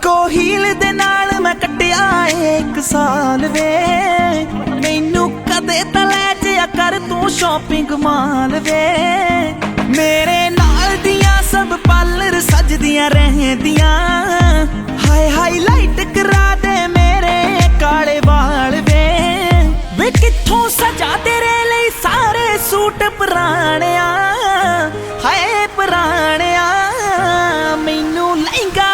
इक्को हील दे नाल मैं कट्टिया 1 साल वे। मैनू कदे तां लै जिया कर तू शॉपिंग माल वे। मेरे नाल दियां सब पार्लर सजदियां रहंदियां। हाय हाईलाइट करा दे मेरे काले वाल वे। वे कित्थों सजा तेरे लिए सारे सूट पुराणिया। हाय पुराणिया मैनू लहंगा